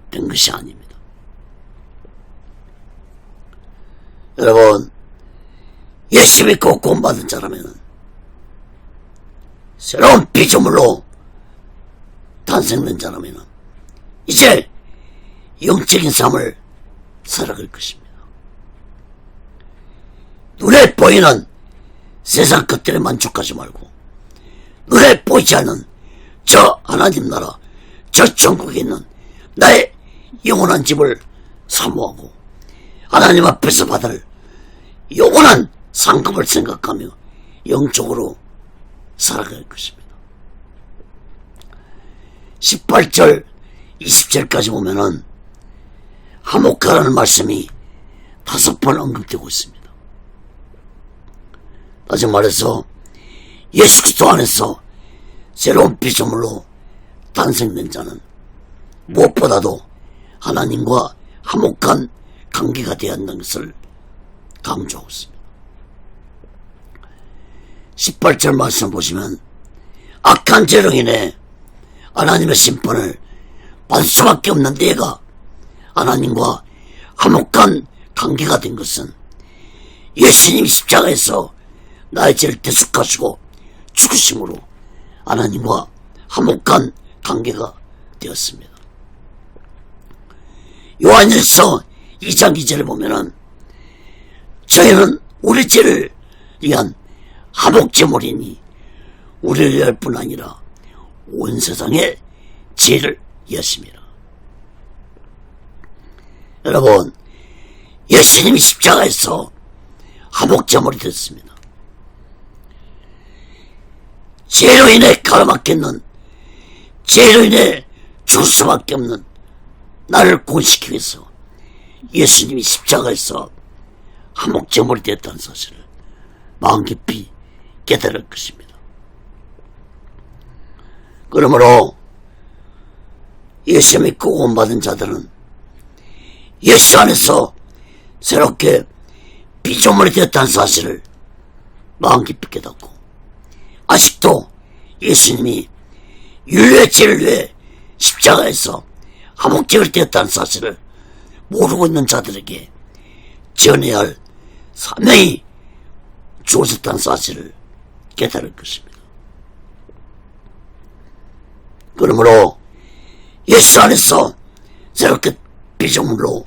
된 것이 아닙니다. 여러분 예수 믿고 구원받은 자라면 새로운 피조물로 탄생된 자라면 이제 영적인 삶을 살아갈 것입니다. 눈에 보이는 세상 것들에 만족하지 말고 눈에 보이지 않는 저 하나님 나라, 저 천국에 있는 나의 영원한 집을 사모하고 하나님 앞에서 받을 영원한 상급을 생각하며 영적으로 살아갈 것입니다. 18절 20절까지 보면은 화목하라는 말씀이 5번 언급되고 있습니다. 다시 말해서 예수 그리스도 안에서 새로운 피조물로 탄생된 자는 무엇보다도 하나님과 화목한 관계가 되어야 한다는 것을 강조하고 있습니다. 18절 말씀 보시면 악한 죄로 인해 하나님의 심판을 받을 수밖에 없는 내가 하나님과 화목한 관계가 된 것은 예수님이 십자가에서 나의 죄를 대속하시고 죽으심으로 하나님과 화목한 관계가 되었습니다. 요한일서 2장 2절에 보면은 저희는 우리 죄를 위한 화목제물이니 우리를 위할 뿐 아니라 온 세상의 죄를 위하심이라. 여러분, 예수님이 십자가에서 화목제물이 됐습니다. 죄로 인해 가로막혔는, 죄로 인해 죽을 수밖에 없는 나를 구원시키기 위해서 예수님이 십자가에서 화목제물이 됐다는 사실을 마음 깊이 깨달을 것입니다. 그러므로 예수 믿고 구원받은 자들은 예수 안에서 새롭게 피조물이 되었다는 사실을 마음 깊이 깨닫고 아직도 예수님이 인류의 죄를 위해 십자가에서 화목제물이 되었다는 사실을 모르고 있는 자들에게 전해야 할 사명이 주어졌다는 사실을 깨달을 것입니다. 그러므로 예수 안에서 새롭게 피조물로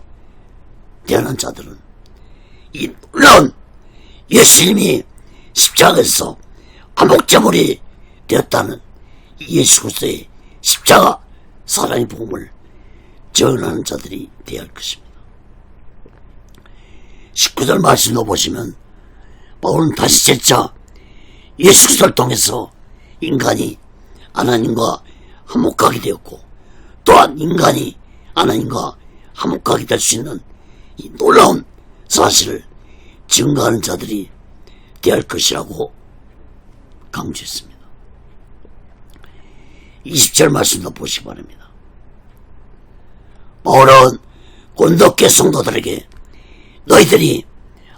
태어난 자들은 이 놀라운 예수님이 십자가에서 화목제물이 되었다는 예수 그리스도의 십자가 사랑의 복음을 전하는 자들이 되어야 할 것입니다. 19절 말씀도 보시면 바울은 다시 재차 예수 그리스도를 통해서 인간이 하나님과 화목하게 되었고 또한 인간이 하나님과 화목하게 될 수 있는 이 놀라운 사실을 증거하는 자들이 되어야 할 것이라고 강조했습니다. 20절 말씀도 보시기 바랍니다. 바울은 고린도 성도들에게 너희들이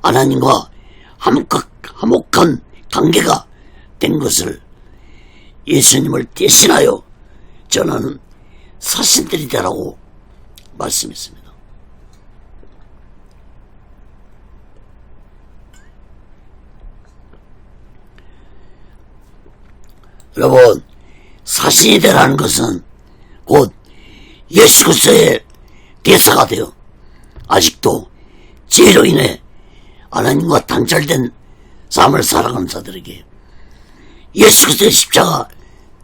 하나님과 화목한 관계가 된 것을 예수님을 대신하여 전하는 사신들이 되라고 말씀했습니다. 여러분, 사신이 되라는 것은 곧 예수 그리스도의 대사가 되어 아직도 죄로 인해 하나님과 단절된 삶을 살아가는 자들에게 예수 그리스도의 십자가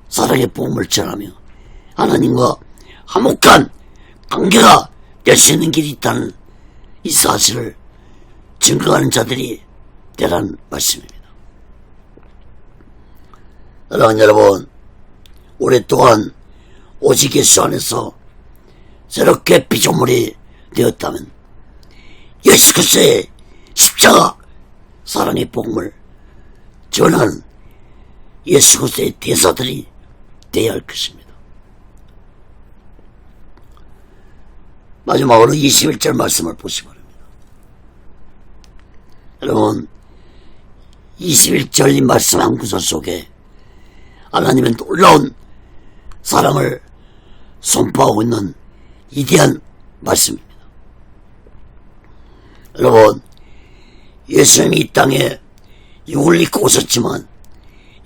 사랑의 복음을 전하며 하나님과 화목한 관계가 될 수 있는 길이 있다는 이 사실을 증거하는 자들이 되라는 말씀입니다. 여러분, 오랫동안 오직 예수 안에서 새롭게 피조물이 되었다면 예수 그리스도의 십자가 사랑의 복음을 전하는 예수 그리스도의 대사들이 되어야 할 것입니다. 마지막으로 21절 말씀을 보시기 바랍니다. 여러분, 21절 이 말씀 한 구절 속에 하나님의 놀라운 사랑을 선포하고 있는 위대한 말씀입니다. 여러분, 예수님이 이 땅에 육을 입고 오셨지만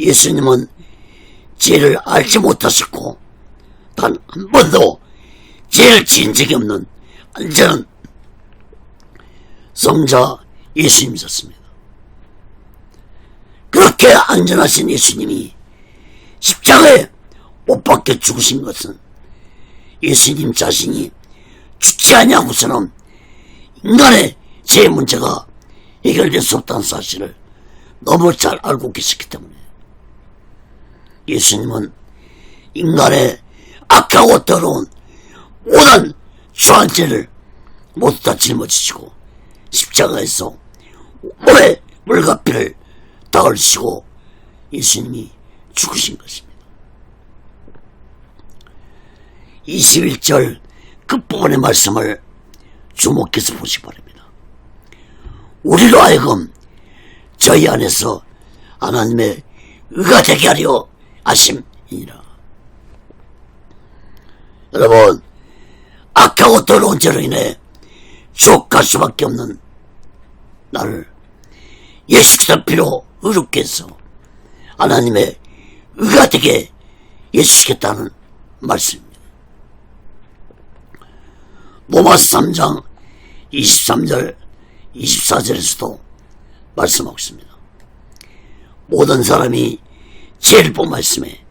예수님은 죄를 알지 못하셨고 단 한 번도 죄를 지은 적이 없는 완전한 성자 예수님이셨습니다. 그렇게 안전하신 예수님이 십자가에 못 박혀 죽으신 것은 예수님 자신이 죽지 아니하고서는 인간의 죄 문제가 해결될 수 없다는 사실을 너무 잘 알고 계셨기 때문에 예수님은 인간의 악하고 더러운 모든 추한 죄를 모두 다 짊어지시고 십자가에서 오래 물과 피를 다 흘리시고 예수님이 죽으신 것입니다. 21절 끝부분의 말씀을 주목해서 보시기 바랍니다. 우리로 하여금 저희 안에서 하나님의 의가 되게 하려 하심이니라. 여러분, 악하고 더러운 죄로 인해 지옥 갈 수밖에 없는 나를 예수께서 피로 의롭게 해서 하나님의 의가 되게 해주시겠다는 말씀입니다. 로마서 3장 23절 24절에서도 말씀하고 있습니다. 모든 사람이 죄를 범하였음에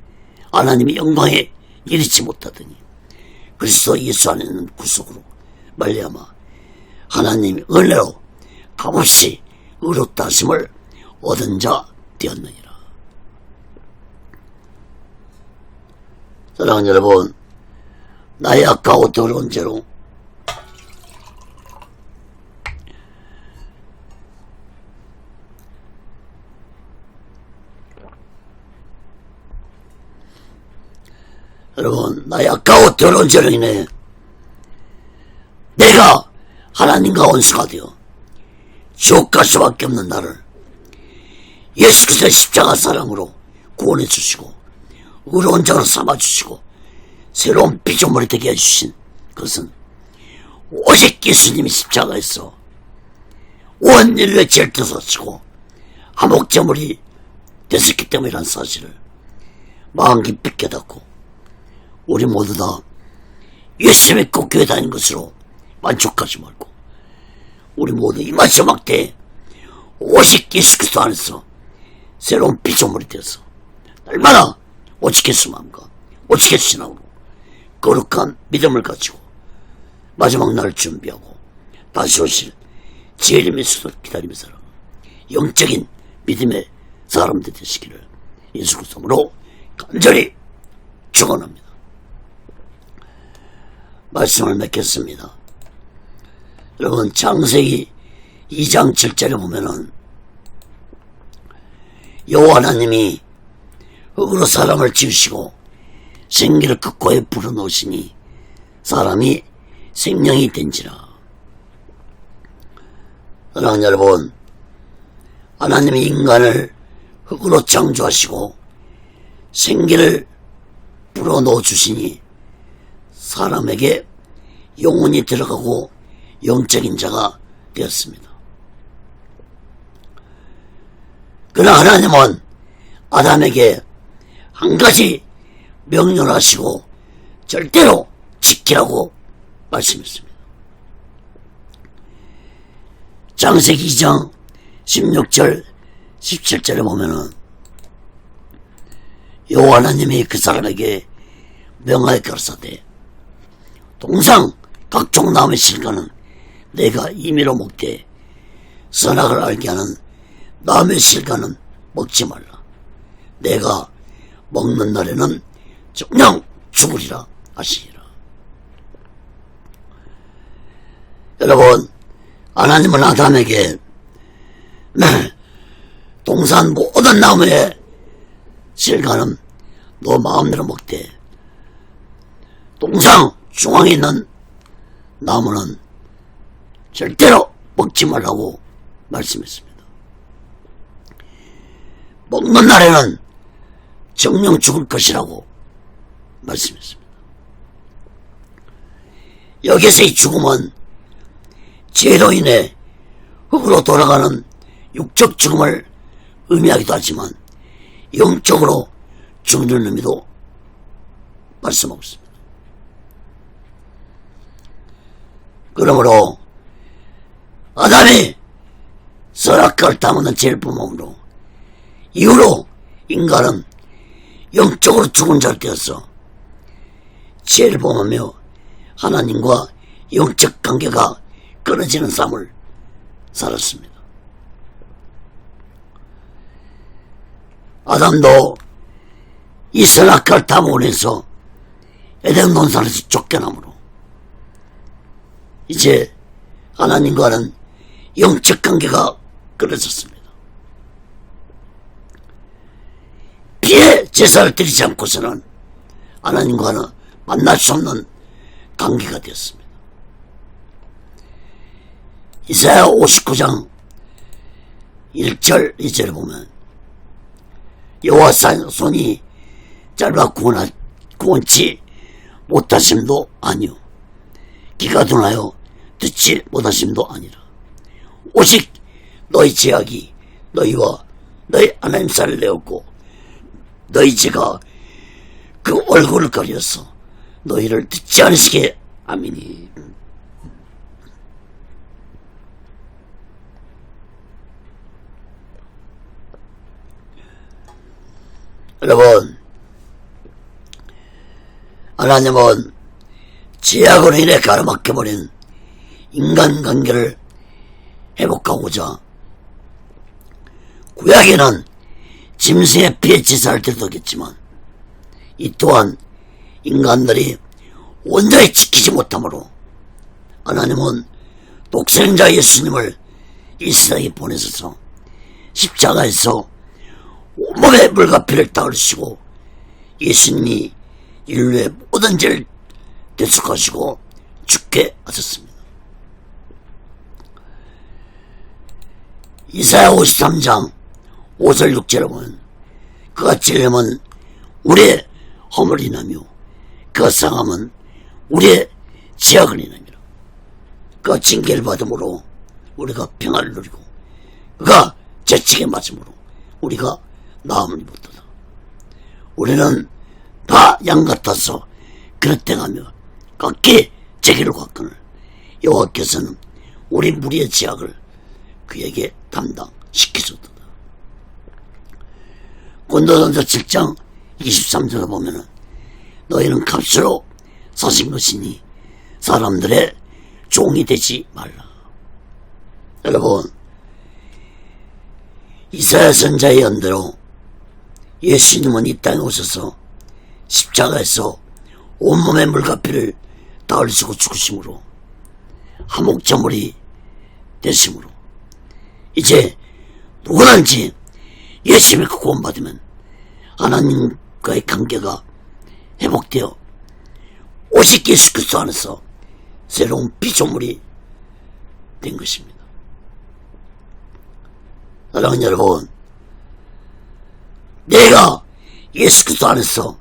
하나님의 영광에 이르지 못하더니 그리스도 예수 안에 있는 구속으로 말미암아 하나님의 은혜로 값없이 의롭다 하심을 얻은 자 되었느니라. 사랑하는 여러분, 나의 악하고 더러운 죄로 여러분, 나의 악하고 더러운 죄로 인해 내가 하나님과 원수가 되어 지옥 갈 수밖에 없는 나를 예수께서 십자가 사랑으로 구원해 주시고 의로운 자로 삼아주시고 새로운 피조물이 되게 해주신 것은 오직 예수님이 십자가에서 온 인류의 죄를 뜯어지고 화목제물이 됐었기 때문이라는 사실을 마음 깊이 깨닫고 우리 모두 다 예수 믿고 교회 다니는 것으로 만족하지 말고 우리 모두 이 마지막 때에 오직 예수 그리스도 안에서 새로운 피조물이 되어서 얼마나 오직 예수 마음과 오직 예수 신앙으로 거룩한 믿음을 가지고 마지막 날을 준비하고 다시 오실 재림의 수를 기다리며 살아 영적인 믿음의 사람들 되시기를 예수 그리스도로 간절히 축원합니다. 말씀을 맺겠습니다. 여러분, 창세기 2장 7절에 보면은 여호와 하나님이 흙으로 사람을 지으시고 생기를 그 코에 불어넣으시니 사람이 생명이 된지라. 사랑하는 여러분, 하나님이 인간을 흙으로 창조하시고 생기를 불어넣어 주시니 사람에게 영혼이 들어가고 영적인 자가 되었습니다. 그러나 하나님은 아담에게 한 가지 명령을 하시고 절대로 지키라고 말씀했습니다. 창세기 2장 16절 17절에 보면은 여호와 하나님이 그 사람에게 명하여 가라사대 동상 각종 나무의 실과는 내가 임의로 먹되 선악을 알게 하는 나무의 실과는 먹지 말라. 내가 먹는 날에는 정녕 죽으리라 하시니라. 여러분, 하나님은 아담에게 동산 모든 나무의 실과는 너 마음대로 먹되 동상 중앙에 있는 나무는 절대로 먹지 말라고 말씀했습니다. 먹는 날에는 정녕 죽을 것이라고 말씀했습니다. 여기서의 죽음은 죄로 인해 흙으로 돌아가는 육적 죽음을 의미하기도 하지만 영적으로 죽는 의미도 말씀하고 있습니다. 그러므로 아담이 선악과를 따먹는 죄를 범함으로 이후로 인간은 영적으로 죽은 자가 되어서 죄를 범하며 하나님과 영적 관계가 끊어지는 삶을 살았습니다. 아담도 이 선악과를 따먹으면서 에덴 동산에서 쫓겨나므로 이제 하나님과는 영적 관계가 끊어졌습니다. 피의 제사를 드리지 않고서는 하나님과는 만날 수 없는 관계가 되었습니다. 이사야 59장 1절 2절을 보면 여호와 손이 짧아 구원치 못하심도 아니요 귀가 둔하여 듣지 못하심도 아니라 오직 너희 죄악이 너희와 너희 하나님 사이를 내었고 너희 죄가 그 얼굴을 가려서 너희를 듣지 않으시게 하미니. 여러분, 하나님은 죄악으로 인해 가로막혀버린 인간관계를 회복하고자 구약에는 짐승의 피의 제사를 드렸겠지만 이 또한 인간들이 온전히 지키지 못하므로 하나님은 독생자 예수님을 이 세상에 보내셔서 십자가에서 온몸에 물과 피를 다 흘리시고 예수님이 인류의 모든 죄를 대속하시고 죽게 하셨습니다. 이사야 53장 5절 6절에 보면 그가 찔림은 우리의 허물을 인하며 그가 상함은 우리의 죄악을 인하니라. 그가 징계를 받음으로 우리가 평안을 누리고 그가 재치게 맞음으로 우리가 나음을 입었도다. 우리는 다 양같아서 그릇대가며 각기 제기를 갖거늘 여호와께서는 우리 무리의 죄악을 그에게 담당시키셨도다. 고린도전서 7장 23절에 보면은 너희는 값으로 사신 것이니 사람들의 종이 되지 말라. 여러분, 이사야 선자의 연대로 예수님은 이 땅에 오셔서 십자가에서 온몸의 물과 피를 다 흘리시고 죽으심으로 화목제물이 되심으로 이제 누구든지 예수 믿고 구원받으면 하나님과의 관계가 회복되어 오직 예수 그리스도 안에서 새로운 피조물이 된 것입니다. 사랑하는 여러분, 내가 예수 그리스도 안에서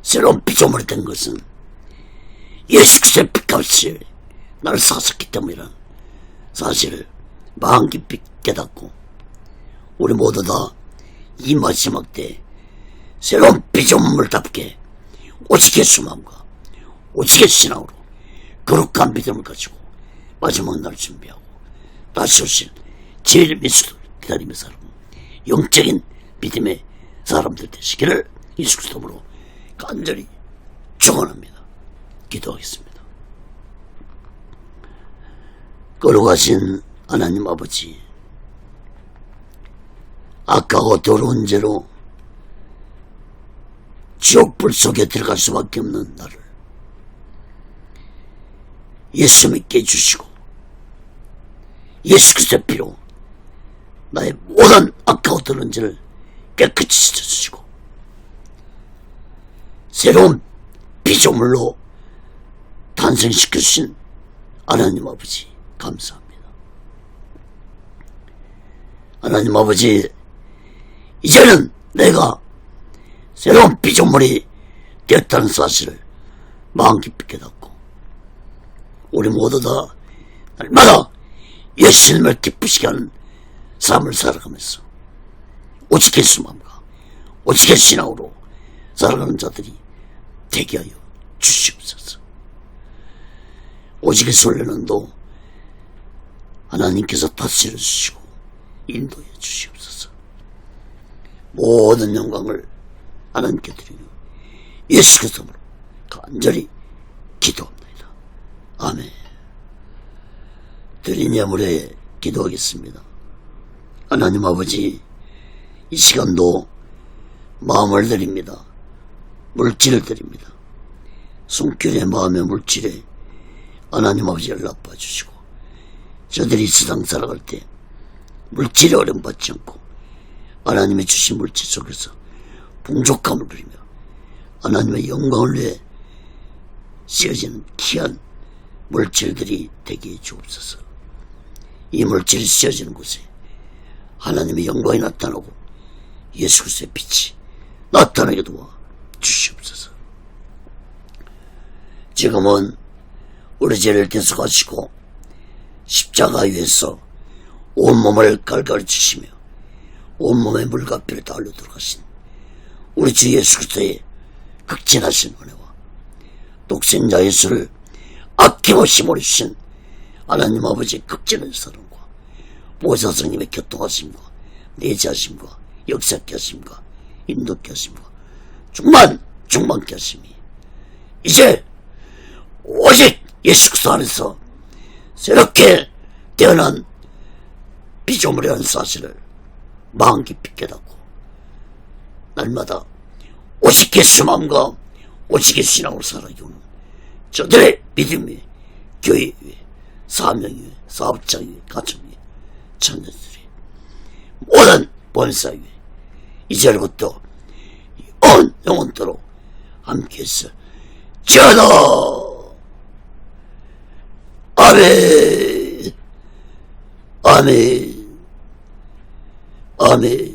새로운 피조물이 된 것은 예수 그리스도의 피값이 나를 사셨기 때문이라는 사실을 마음 깊이 깨닫고 우리 모두 다 이 마지막 때 새로운 피조물답게 오직 예수만과 오직 예수 신앙으로 거룩한 믿음을 가지고 마지막 날을 준비하고 다시 오실 제일 미수를 기다리며 살고 영적인 믿음의 사람들 되시기를 예수 그리스도로 간절히 축원합니다. 기도하겠습니다. 거룩하신 하나님 아버지, 악하고 더러운 죄로 지옥불 속에 들어갈 수밖에 없는 나를 예수 믿게 해주시고 예수 그리스도의 피로 나의 모든 악하고 더러운 죄를 깨끗이 씻어주시고 새로운 피조물로 탄생시켜주신 하나님 아버지 감사합니다. 하나님 아버지, 이제는 내가 새로운 피조물이 되었다는 사실을 마음 깊이 깨닫고 우리 모두 다 날마다 예수님을 기쁘시게 하는 삶을 살아가면서 오직 예수만과 오직 예수 신앙으로 살아가는 자들이 되게 하여 주시옵소서. 오직의 순례는도 하나님께서 다스려 주시고 인도해 주시옵소서. 모든 영광을 하나님께 드리며 예수 그리스도로 간절히 기도합니다. 아멘. 드린 예물에 기도하겠습니다. 하나님 아버지, 이 시간도 마음을 드립니다. 물질을 드립니다. 손길의 마음의 물질에 하나님 아버지 연락받아 주시고, 저들이 세상 살아갈 때 물질에 어려움받지 않고 하나님의 주신 물질 속에서 풍족함을 누리며 하나님의 영광을 위해 쓰여지는 귀한 물질들이 되게 해 주옵소서. 이 물질이 쓰여지는 곳에 하나님의 영광이 나타나고 예수 그리스도의 빛이 나타나게 도와 주시옵소서. 지금은 우리 죄를 대속하시고 십자가 위에서 온몸을 갈가르치시며 온몸에 물과 피를 다 흘려 들어가신 우리 주 예수 그리스도의 극진하신 은혜와 독생자 예수를 아낌없이 모르신 하나님 아버지의 극진한 사랑과 보혜사 성령님의 교통하심과 내재하심과 역사케 하심과 인도케 하심과 충만케 하심이 이제 오직 예수 그리스도 안에서 새롭게 태어난 피조물이라는 사실을 마음 깊이 깨닫고 날마다 오직 예수 마음과 오직 예수 신앙으로 살아가는 저들의 믿음 위에 교회 위에 사명 위에 사업장 위에 가정 위에 자녀들이 모든 본사 위에 이제부터 온 영원토록 함께해서 전하 아멘 아멘 아멘.